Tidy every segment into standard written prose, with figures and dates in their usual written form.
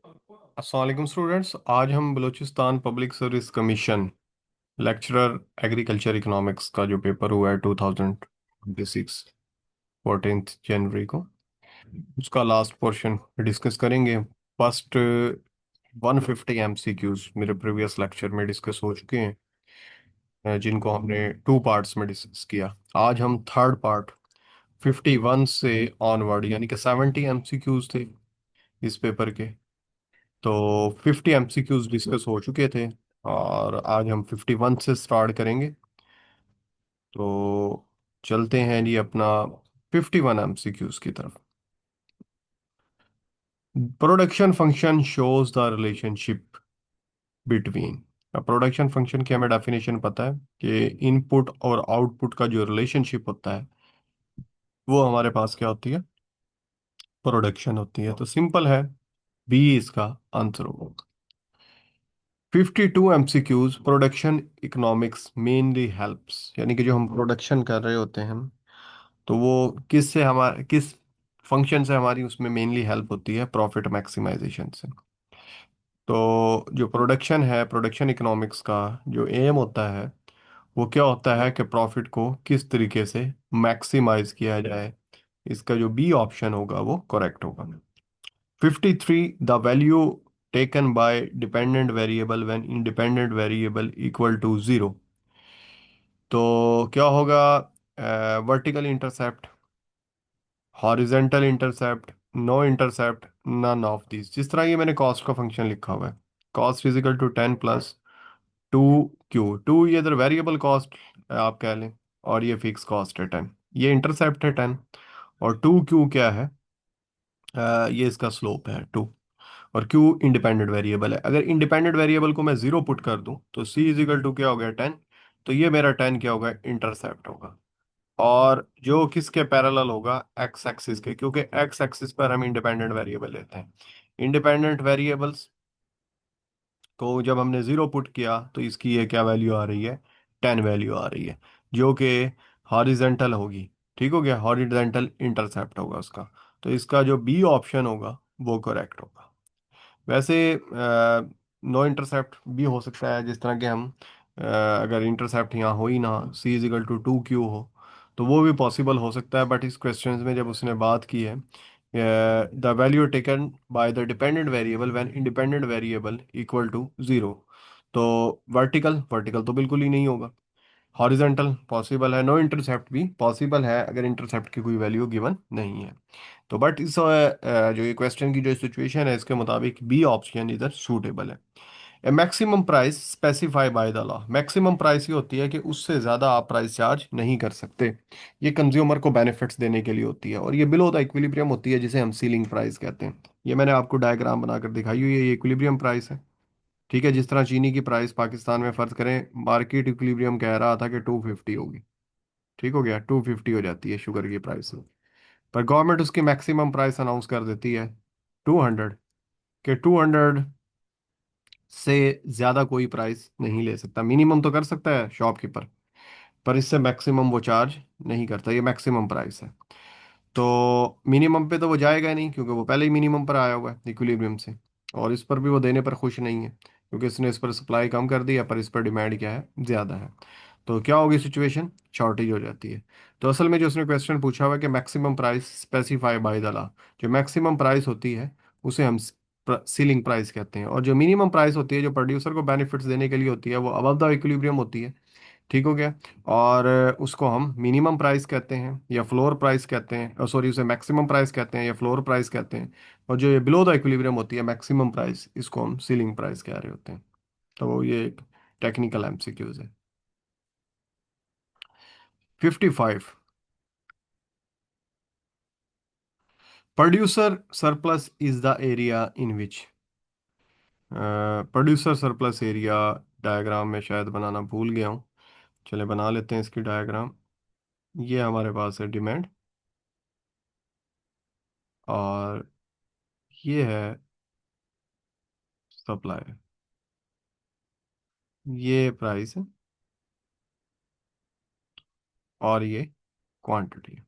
अस्सलाम वालेकुम स्टूडेंट्स। आज हम Balochistan public service commission lecturer agriculture economics का जो पेपर हुआ है 2026 14 जनवरी को उसका लास्ट पोर्शन डिस्कस करेंगे। फर्स्ट 150 MCQs मेरे प्रीवियस लेक्चर में डिस्कस हो चुके हैं, जिनको हमने टू पार्ट्स में डिस्कस किया। आज हम थर्ड पार्ट 51 से ऑनवर्ड यानी कि 70 MCQs थे इस पेपर के। तो 50 MCQs डिस्कस हो चुके थे और आज हम 51 से स्टार्ट करेंगे। तो चलते हैं जी अपना 51 MCQs की तरफ। Production function shows the relationship between. Production function की हमें डेफिनेशन पता है कि इनपुट और आउटपुट का जो रिलेशनशिप होता है वो हमारे पास क्या होती है, प्रोडक्शन होती है। तो सिंपल है, बी इसका आंसर होगा। 52 MCQs production economics mainly helps, यानी कि जो हम प्रोडक्शन कर रहे होते हैं तो वो किससे हमारे किस फंक्शन से हमारी उसमें मेनली हेल्प होती है, प्रॉफिट मैक्सिमाइजेशन से। तो जो प्रोडक्शन है, प्रोडक्शन इकोनॉमिक्स का जो एम होता है वो क्या होता है कि प्रॉफिट को किस तरीके से मैक्सिमाइज किया जाए। इसका जो बी ऑप्शन होगा वो करेक्ट होगा। 53 the value taken by dependent variable when independent variable equal to zero. तो क्या होगा, vertical intercept, horizontal intercept, no intercept, none of this. जिस तरह ये मैंने कॉस्ट का फंक्शन लिखा हुआ है, कॉस्ट फिजिकल टू 10 + 2Q। 2 ये इधर वेरिएबल कॉस्ट आप कह लें और ये फिक्स कॉस्ट है 10। ये इंटरसेप्ट है 10 और 2Q क्या है, ये इसका स्लोप है 2। और Q इंडिपेंडेंट वेरिएबल है। अगर इंडिपेंडेंट वेरिएबल को मैं जीरो पुट कर दूं तो C इजिकल टू क्या हो गया 10। तो ये मेरा 10 क्या होगा, इंटरसेप्ट होगा। और जो किसके पैरेलल होगा, एक्स एक्सिस के, क्योंकि एक्स एक्सिस पर हम इंडिपेंडेंट वेरिएबल लेते हैं। इंडिपेंडेंट वेरिएबल्स को जब हमने जीरो पुट किया तो इसकी ये क्या वैल्यू आ रही है, 10 वैल्यू आ रही है, जो कि हॉरिजेंटल होगी। ठीक हो गया, हॉरिजेंटल इंटरसेप्ट होगा उसका। तो इसका जो बी ऑप्शन होगा वो करेक्ट होगा। वैसे नो इंटरसेप्ट भी हो सकता है, जिस तरह के हम अगर इंटरसेप्ट यहाँ हो ही ना, C इजिकल टू 2Q हो, तो वो भी पॉसिबल हो सकता है। बट इस क्वेश्चन में जब उसने बात की है the value taken by the dependent variable when independent variable equal to zero, तो वर्टिकल वर्टिकल तो बिल्कुल ही नहीं होगा। हॉरिजेंटल पॉसिबल है, नो इंटरसेप्ट भी पॉसिबल है अगर इंटरसेप्ट की कोई वैल्यू गिवन नहीं है। तो बट इस जो ये क्वेश्चन की जो सिचुएशन है इसके मुताबिक बी ऑप्शन इधर सूटेबल है। A maximum price specify by the law. Maximum price ये होती है कि उससे ज़्यादा आप प्राइस चार्ज नहीं कर सकते। ये कंज्यूमर को बेनिफिट्स देने के लिए होती है। और ये बिलो द इक्विलिब्रियम होती है, जिसे हम सीलिंग प्राइस कहते हैं। ये मैंने आपको डायग्राम बनाकर दिखाई हुई है, ये इक्विलिब्रियम प्राइस है। ठीक है, जिस तरह चीनी की प्राइस पाकिस्तान में फर्ज करें मार्केट इक्विलिब्रियम कह रहा था कि 250 होगी। ठीक हो गया, 250 हो जाती है शुगर की प्राइस। पर गवर्नमेंट उसकी मैक्सिमम प्राइस अनाउंस कर देती है 200, कि 200 से ज़्यादा कोई प्राइस नहीं ले सकता। मिनिमम तो कर सकता है शॉपकीपर, पर इससे मैक्सिमम वो चार्ज नहीं करता। ये मैक्सिमम प्राइस है। तो मिनिमम पे तो वो जाएगा ही नहीं, क्योंकि वो पहले ही मिनिमम पर आया हुआ है इक्विलिब्रियम से। और इस पर भी वो देने पर खुश नहीं है, क्योंकि इसने इस पर सप्लाई कम कर दी है, पर इस पर डिमांड क्या है, ज़्यादा है। तो क्या होगी सिचुएशन, शॉर्टेज हो जाती है। तो असल में जो उसने क्वेश्चन पूछा हुआ है कि maximum price specify by the law, जो मैक्सिमम प्राइस होती है उसे हम सीलिंग प्राइस कहते हैं। और जो मिनिमम प्राइस होती है, जो प्रोड्यूसर को बेनिफिट्स देने के लिए होती है, वो अबव द इक्विलिब्रियम होती है। ठीक हो गया। और उसको हम मिनिमम प्राइस कहते हैं या फ्लोर प्राइस कहते हैं, सॉरी उसे मैक्सिमम प्राइस कहते हैं या फ्लोर प्राइस कहते हैं। और जो ये बिलो द इक्विलिब्रियम होती है, मैक्सिमम प्राइस, इसको हम सीलिंग प्राइस कह रहे होते हैं। तो ये एक टेक्निकल एमसीक्यूज है। 55 producer surplus is the area in which. Producer surplus area diagram में शायद बनाना भूल गया हूँ। चले बना लेते हैं इसकी डायग्राम। ये हमारे पास है डिमांड और ये है सप्लाई, ये प्राइस है और ये क्वांटिटी।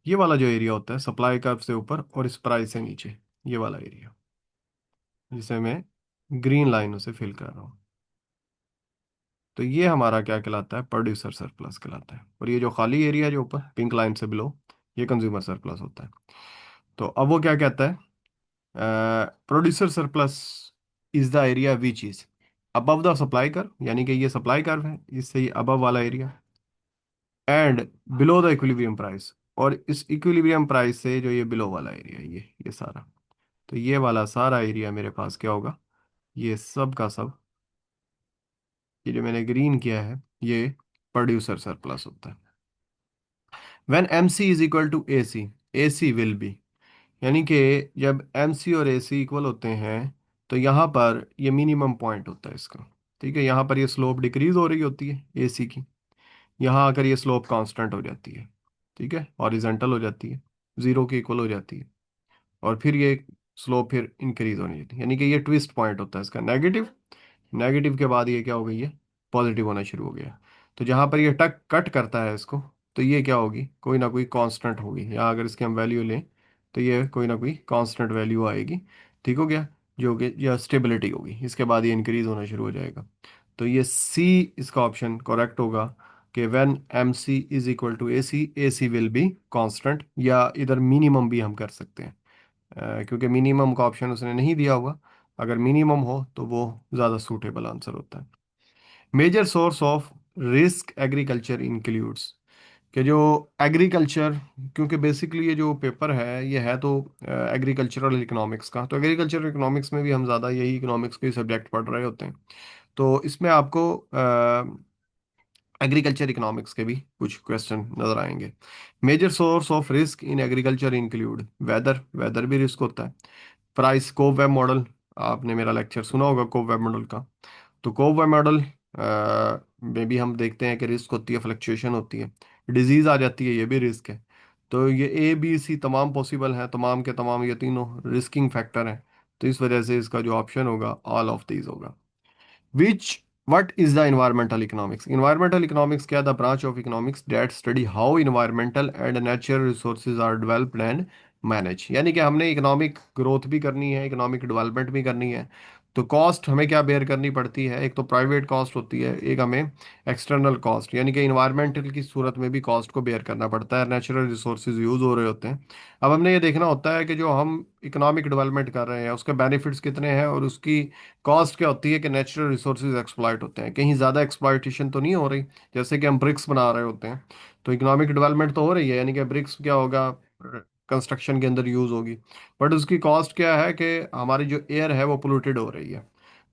ये वाला जो एरिया होता है सप्लाई कर्व से ऊपर और इस प्राइस से नीचे, ये वाला एरिया जिसे मैं ग्रीन लाइनों से फिल कर रहा हूँ। तो ये हमारा क्या कहलाता है, प्रोड्यूसर सरप्लस कहलाता है। और ये जो खाली एरिया जो ऊपर पिंक लाइन से बिलो, ये कंज्यूमर सरप्लस होता है। तो अब वो क्या कहता है, producer surplus is the area which is above the supply curve, यानी कि ये सप्लाई कर्व है, इससे अबव वाला area, and below the equilibrium price, और इस इक्विलिब्रियम प्राइस से जो ये बिलो वाला एरिया, ये सारा, तो ये वाला सारा एरिया मेरे पास क्या होगा, ये सब का सब, ये जो मैंने ग्रीन किया है, ये प्रोड्यूसर सरप्लस होता है। When M C is equal to A C will be, यानी कि जब एम सी और ए सी इक्वल होते हैं, तो यहाँ पर ये मिनिमम पॉइंट होता है इसका। ठीक है, यहाँ पर ये स्लोप डिक्रीज हो रही होती है ए सी की, यहाँ आकर ये स्लोप कांस्टेंट हो जाती है। ठीक है, हॉरिजॉन्टल हो जाती है, जीरो के इक्वल हो जाती है, और फिर ये स्लोप फिर इंक्रीज होने लगती है, यानी कि ये ट्विस्ट पॉइंट होता है इसका नेगेटिव। नेगेटिव के बाद ये क्या हो गई है, पॉजिटिव होना शुरू हो गया। तो जहां पर ये टक कट करता है इसको, तो ये क्या होगी, कोई ना कोई कांस्टेंट होगी, या अगर इसकी हम वैल्यू लें तो ये कोई ना कोई कांस्टेंट वैल्यू आएगी। ठीक हो गया, जो कि या स्टेबिलिटी होगी, इसके बाद ये इंक्रीज होना शुरू हो जाएगा। तो ये सी इसका ऑप्शन करेक्ट होगा कि when M C is equal to A C will be constant, या इधर मिनिमम भी हम कर सकते हैं, क्योंकि मिनिमम का ऑप्शन उसने नहीं दिया हुआ। अगर मिनिमम हो तो वो ज़्यादा सूटेबल आंसर होता है। Major source of risk agriculture includes, कि जो एग्रीकल्चर, क्योंकि बेसिकली ये जो पेपर है ये है तो एग्रीकल्चरल इकोनॉमिक्स का, तो एग्रीकल्चरल इकोनॉमिक्स में भी हम ज़्यादा यही इकोनॉमिक्स के सब्जेक्ट पढ़ रहे होते हैं। तो इसमें आपको एग्रीकल्चर इकोनॉमिक्स के भी कुछ क्वेश्चन नजर आएंगे। Major source of risk in agriculture include weather, weather भी रिस्क होता है। प्राइस, कोव वेब मॉडल, आपने मेरा लेक्चर सुना होगा कोव वेब मॉडल का। तो कोव वेब मॉडल में भी हम देखते हैं कि रिस्क होती है, फ्लक्चुएशन होती है, डिजीज आ जाती है, ये भी रिस्क है। तो ये ए बी सी तमाम पॉसिबल है, तमाम के तमाम ये तीनों रिस्किंग फैक्टर हैं। तो इस वजह से इसका जो ऑप्शन होगा ऑल ऑफ दीज होगा। Which what is the environmental economics? Environmental economics क्या, the branch of economics that study how environmental and natural resources are developed and managed। यानी कि हमने इकोनॉमिक ग्रोथ भी करनी है, इकोनॉमिक डेवलपमेंट भी करनी है। तो कॉस्ट हमें क्या बेयर करनी पड़ती है, एक तो प्राइवेट कॉस्ट होती है, एक हमें एक्सटर्नल कॉस्ट, यानी कि इन्वायरमेंटल की सूरत में भी कॉस्ट को बेयर करना पड़ता है, नेचुरल रिसोर्सेज यूज हो रहे होते हैं। अब हमने ये देखना होता है कि जो हम इकोनॉमिक डेवलपमेंट कर रहे हैं उसके बेनिफिट्स कितने हैं, और उसकी कॉस्ट क्या होती है कि नेचुरल रिसोर्सेज एक्सप्लॉइट होते हैं, कहीं ज़्यादा एक्सप्लॉइटेशन तो नहीं हो रही। जैसे कि हम ब्रिक्स बना रहे होते हैं, तो इकोनॉमिक डेवलपमेंट तो हो रही है, यानी कि ब्रिक्स क्या होगा, कंस्ट्रक्शन के अंदर यूज़ होगी, बट उसकी कॉस्ट क्या है कि हमारी जो एयर है वो पोल्यूटेड हो रही है।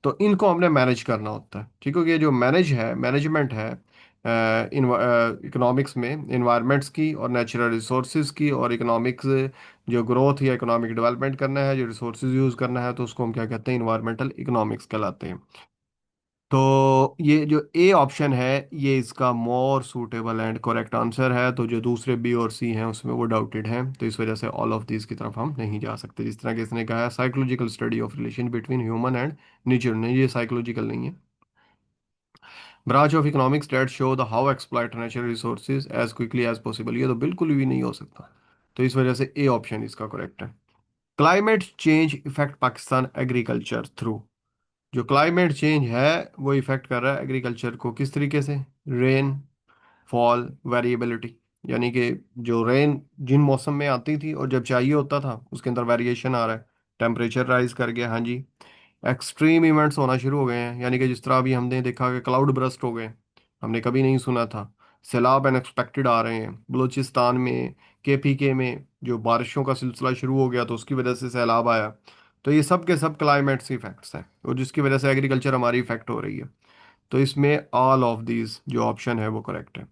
तो इनको हमने मैनेज करना होता है। ठीक है, ये जो मैनेजमेंट है इकोनॉमिक्स में, इन्वायरमेंट्स की और नेचुरल रिसोर्सेज की, और इकोनॉमिक्स जो ग्रोथ या इकोनॉमिक डेवलपमेंट करना है, जो रिसोर्सेज यूज करना है, तो उसको हम क्या कहते हैं, इन्वायरमेंटल इकोनॉमिक्स कहलाते हैं। तो ये जो ए ऑप्शन है ये इसका मोर सूटेबल एंड करेक्ट आंसर है। तो जो दूसरे बी और सी हैं उसमें वो डाउटेड हैं, तो इस वजह से ऑल ऑफ दिस की तरफ हम नहीं जा सकते। जिस तरह कि इसने कहा है psychological study of relation between human and nature, नहीं ये साइकोलॉजिकल नहीं है। Branch of economics that show the how exploit natural resources as quickly as possible, ये तो बिल्कुल भी नहीं हो सकता। तो इस वजह से ए ऑप्शन इसका करेक्ट है। Climate change effect Pakistan agriculture through, जो क्लाइमेट चेंज है वो इफेक्ट कर रहा है एग्रीकल्चर को, किस तरीके से, रेन फॉल वेरिएबिलिटी, यानी कि जो रेन जिन मौसम में आती थी और जब चाहिए होता था उसके अंदर वेरिएशन आ रहा है, टेम्परेचर राइज कर गया, हाँ जी। एक्सट्रीम इवेंट्स होना शुरू हो गए हैं, यानी कि जिस तरह अभी हमने देखा कि क्लाउड बरस्ट हो गए, हमने कभी नहीं सुना था। सैलाब अनएक्सपेक्टेड आ रहे हैं बलूचिस्तान में, केपीके में जो बारिशों का सिलसिला शुरू हो गया तो उसकी वजह से सैलाब आया। तो ये सब के सब क्लाइमेट्स इफेक्ट्स हैं, और जिसकी वजह से एग्रीकल्चर हमारी इफेक्ट हो रही है। तो इसमें ऑल ऑफ दीज जो ऑप्शन है वो करेक्ट है।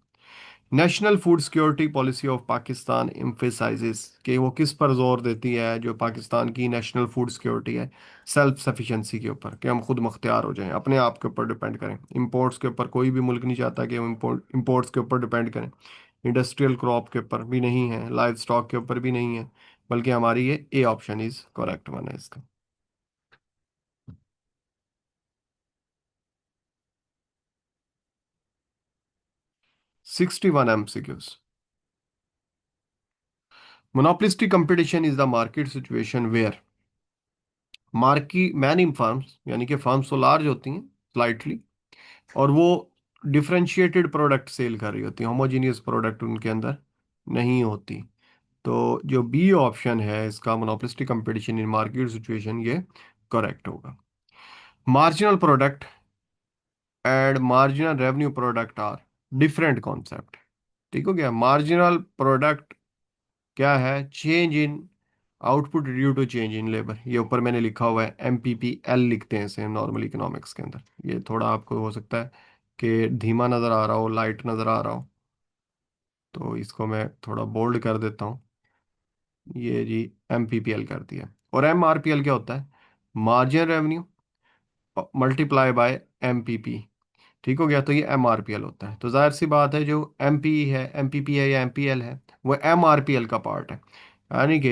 National food security policy of Pakistan emphasises, कि वो किस पर जोर देती है, जो पाकिस्तान की नेशनल फूड सिक्योरिटी है, सेल्फ सफिशिएंसी के ऊपर, कि हम खुद मुख्तियार हो जाएं, अपने आप के ऊपर डिपेंड करें। इंपोर्ट्स के ऊपर कोई भी मुल्क नहीं चाहता कि हम इंपोर्ट्स के ऊपर डिपेंड करें। इंडस्ट्रियल क्रॉप के ऊपर भी नहीं है, लाइव स्टॉक के ऊपर भी नहीं है, बल्कि हमारी ये A option is correct one है इसका। 61 MCQs। Monopolistic competition is the market situation where, market many firms यानी कि फर्म्स तो लार्ज होती हैं स्लाइटली, और वो डिफरेंशिएटेड प्रोडक्ट सेल कर रही होती हैं, होमोजीनियस प्रोडक्ट उनके अंदर नहीं होती। तो जो बी ऑप्शन है इसका, monopolistic competition in market situation, ये करेक्ट होगा। Marginal product and marginal revenue product are different concept. ठीक हो गया। मार्जिनल प्रोडक्ट क्या है? Change in output due to change in labour. ये ऊपर मैंने लिखा हुआ है, MPPL लिखते हैं इसे नॉर्मल इकोनॉमिक्स के अंदर। ये थोड़ा आपको हो सकता है कि धीमा नज़र आ रहा हो, लाइट नज़र आ रहा हो, तो इसको मैं थोड़ा बोल्ड कर देता हूँ। ये जी MPPL कर दिया। और MRPL क्या होता है? Margin revenue multiply by MPP। ठीक हो गया। तो ये MRPL होता है। तो जाहिर सी बात है, जो MP है, MPP है या MPL है, वो MRPL का पार्ट है। यानी कि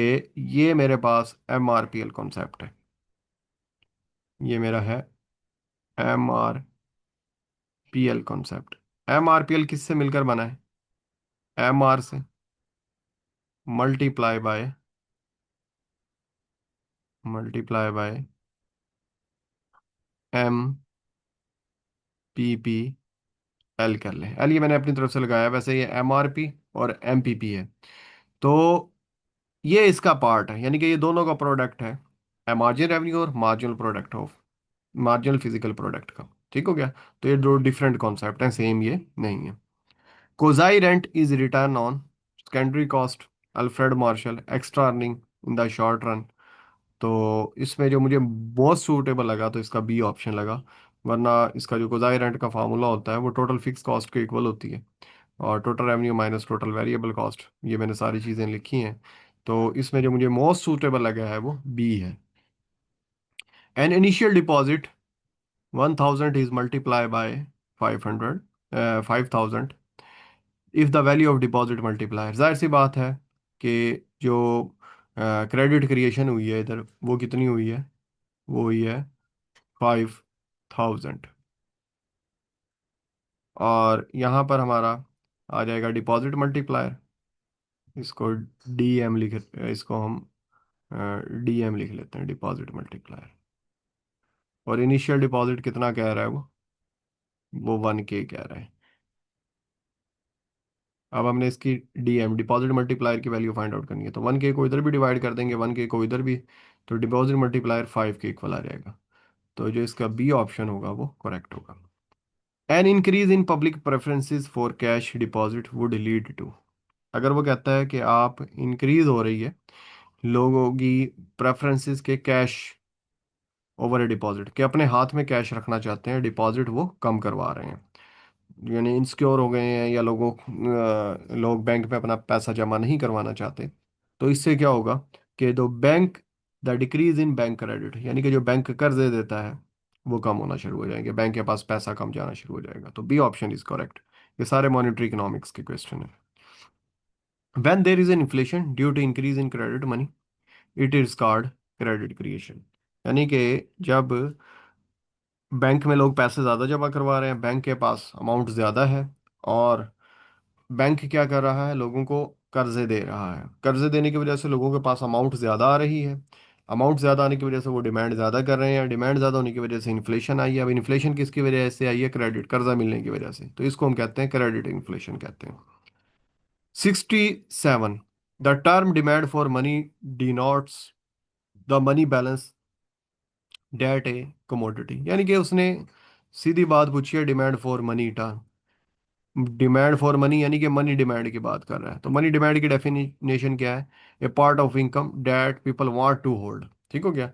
ये मेरे पास MRPL कॉन्सेप्ट है। ये मेरा है MRPL कॉन्सेप्ट। MRPL किससे मिलकर बना है? MR से मल्टीप्लाई बाय MPPL कर ले। एल ये मैंने अपनी तरफ से लगाया, वैसे ये MRP और MPP है। तो ये इसका पार्ट है, यानी कि ये दोनों का प्रोडक्ट है, मार्जिन रेवेन्यू और marginal product of marginal physical product का। ठीक हो गया। तो ये दो डिफरेंट कॉन्सेप्ट हैं, सेम ये नहीं है। Quasi rent is return on secondary cost, Alfred Marshall, extra earning in the short run. तो इसमें जो मुझे बहुत सूटेबल लगा तो इसका बी ऑप्शन लगा। वरना इसका जो कोजाई रेंट का फार्मूला होता है वो टोटल फिक्स कॉस्ट के इक्वल होती है, और total revenue minus total variable cost, ये मैंने सारी चीज़ें लिखी हैं। तो इसमें जो मुझे मोस्ट सूटेबल लगा है वो बी है। An initial deposit 1000 is multiplied by 500 5000 if the value of deposit multiplier। जाहिर सी बात है कि जो क्रेडिट क्रिएशन हुई है इधर, वो कितनी हुई है? वो हुई है 5000। और यहाँ पर हमारा आ जाएगा डिपॉजिट मल्टीप्लायर। इसको DM लिख इसको हम DM लिख लेते हैं, डिपॉजिट मल्टीप्लायर। और इनिशियल डिपॉजिट कितना कह रहा है वो 1K कह रहा है। अब हमने इसकी DM डिपॉजिट मल्टीप्लायर की वैल्यू फाइंड आउट करनी है, तो 1K को इधर भी डिवाइड कर देंगे, 1K को इधर भी, तो डिपॉजिट मल्टीप्लायर 5K इक्वल आ जाएगा। तो जो इसका बी ऑप्शन होगा वो करेक्ट होगा। An increase in public preferences for cash deposit would lead to. अगर वो कहता है कि आप इंक्रीज हो रही है लोगों की प्रेफरेंसेस के कैश ओवर ए डिपॉजिट, के अपने हाथ में कैश रखना चाहते हैं, डिपॉजिट वो कम करवा रहे हैं, यानी इनसिक्योर हो गए हैं, या लोग बैंक में अपना पैसा जमा नहीं करवाना चाहते। तो इससे क्या होगा कि the decrease in bank credit, यानी कि जो बैंक कर्ज दे देता है वो कम होना शुरू हो जाएंगे, बैंक के पास पैसा कम जाना शुरू हो जाएगा। तो बी ऑप्शन इज करेक्ट। ये सारे मॉनेटरी इकोनॉमिक्स के क्वेश्चन है। When there is an inflation due to increase in credit money, it is called credit creation. यानी कि जब बैंक में लोग पैसे ज़्यादा जमा करवा रहे हैं, बैंक के पास अमाउंट ज़्यादा है, और बैंक क्या कर रहा है? लोगों को कर्जे दे रहा है। कर्जे देने की वजह से लोगों के पास अमाउंट ज़्यादा आ रही है। अमाउंट ज़्यादा आने की वजह से वो डिमांड ज़्यादा कर रहे हैं। डिमांड ज़्यादा होने की वजह से इन्फ्लेशन आई है। अब इन्फ्लेशन किसकी वजह से आई है? क्रेडिट, कर्जा मिलने की वजह से। तो इसको हम कहते हैं क्रेडिट इन्फ्लेशन कहते हैं। 67, the term demand for money denotes the money balance that a commodity. यानी कि उसने सीधी बात पूछी है, demand for money term, demand for money यानी कि मनी डिमांड की बात कर रहा है। तो मनी डिमांड की डेफिनेशन क्या है? A part of income that people want to hold. ठीक हो गया।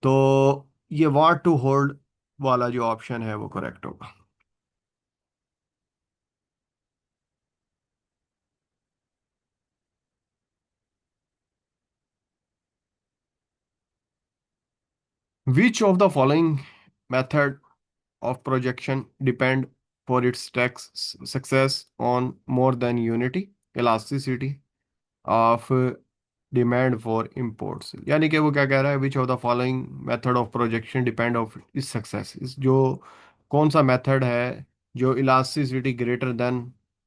तो ये वांट टू होल्ड वाला जो ऑप्शन है वो करेक्ट होगा। Which of the following method of projection depend for its tax success on more than unity elasticity of demand for imports। यानी कि वो क्या कह रहा है? Which of the following method of projection depend of इस success, इस जो कौन सा मेथड है जो इलास्टिसिटी ग्रेटर देन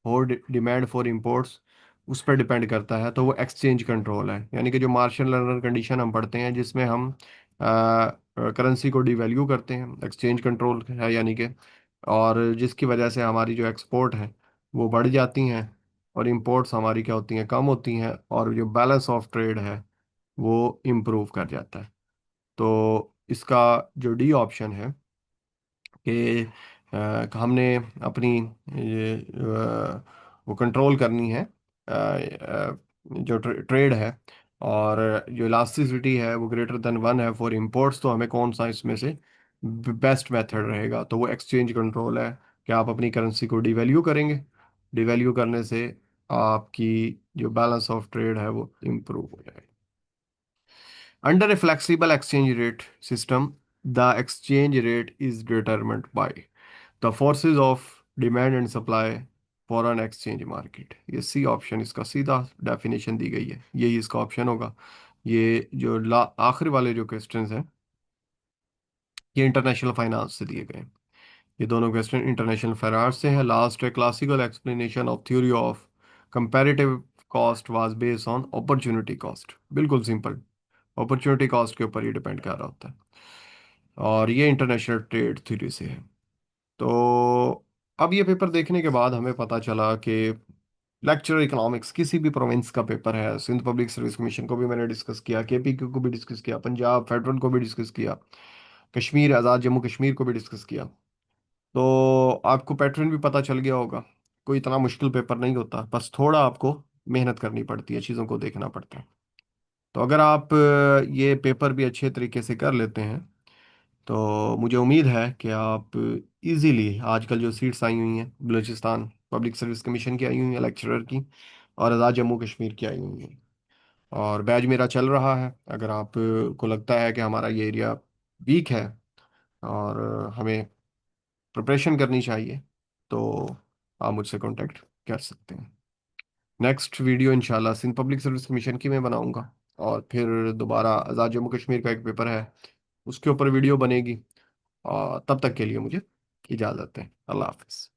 हो डिमांड फॉर इंपोर्ट्स उस पर डिपेंड करता है। तो वो एक्सचेंज कंट्रोल है, यानी कि जो मार्शल लर्नर कंडीशन हम पढ़ते हैं जिसमें हम करेंसी को डिवैल्यू करते हैं, एक्सचेंज कंट्रोल है यानी कि, और जिसकी वजह से हमारी जो एक्सपोर्ट है वो बढ़ जाती हैं, और इंपोर्ट्स हमारी क्या होती हैं, कम होती हैं, और जो बैलेंस ऑफ ट्रेड है वो इम्प्रूव कर जाता है। तो इसका जो डी ऑप्शन है कि हमने अपनी ये वो कंट्रोल करनी है, जो ट्रेड है, और जो इलास्टिसिटी है वो ग्रेटर देन 1 है फॉर इंपोर्ट्स, तो हमें कौन सा इसमें से बेस्ट मेथड रहेगा, तो वो एक्सचेंज कंट्रोल है कि आप अपनी करेंसी को डिवैल्यू करेंगे। डिवैल्यू करने से आपकी जो बैलेंस ऑफ ट्रेड है वो इम्प्रूव हो जाएगा। Under a flexible exchange rate system, the exchange rate is determined by the forces of demand and supply for an exchange market। ये सी ऑप्शन, इसका सीधा डेफिनेशन दी गई है, यही इसका ऑप्शन होगा। ये जो आखिरी वाले जो क्वेश्चंस हैं ये इंटरनेशनल फाइनेंस से दिए गए हैं। ये दोनों क्वेश्चन इंटरनेशनल फाइनेंस से हैं। लास्ट है classical explanation of theory of comparative cost was based on opportunity cost. बिल्कुल सिंपल, अपॉर्चुनिटी कॉस्ट के ऊपर ये डिपेंड कर रहा होता है, और ये इंटरनेशनल ट्रेड थ्योरी से है। तो अब ये पेपर देखने के बाद हमें पता चला कि लेक्चर इकोनॉमिक्स किसी भी प्रोविंस का पेपर है, सिंध पब्लिक सर्विस कमीशन को भी मैंने डिस्कस किया, केपीक्यू को भी डिस्कस किया, पंजाब फेडरल को भी डिस्कस किया, कश्मीर आज़ाद जम्मू कश्मीर को भी डिस्कस किया, तो आपको पैटर्न भी पता चल गया होगा। कोई इतना मुश्किल पेपर नहीं होता, बस थोड़ा आपको मेहनत करनी पड़ती है, चीज़ों को देखना पड़ता है। तो अगर आप ये पेपर भी अच्छे तरीके से कर लेते हैं तो मुझे उम्मीद है कि आप इजीली, आजकल जो सीट्स आई हुई हैं बलूचिस्तान पब्लिक सर्विस कमीशन की आई हुई हैं लेक्चरर की, और आज़ाद जम्मू कश्मीर की आई हुई हैं, और बैच मेरा चल रहा है, अगर आप को लगता है कि हमारा ये एरिया वीक है और हमें प्रिपरेशन करनी चाहिए, तो आप मुझसे कांटेक्ट कर सकते हैं। नेक्स्ट वीडियो इंशाल्लाह सिंध पब्लिक सर्विस कमीशन की मैं बनाऊंगा, और फिर दोबारा आज़ाद जम्मू कश्मीर का एक पेपर है उसके ऊपर वीडियो बनेगी। और तब तक के लिए मुझे इजाज़त है। अल्लाह हाफिज़।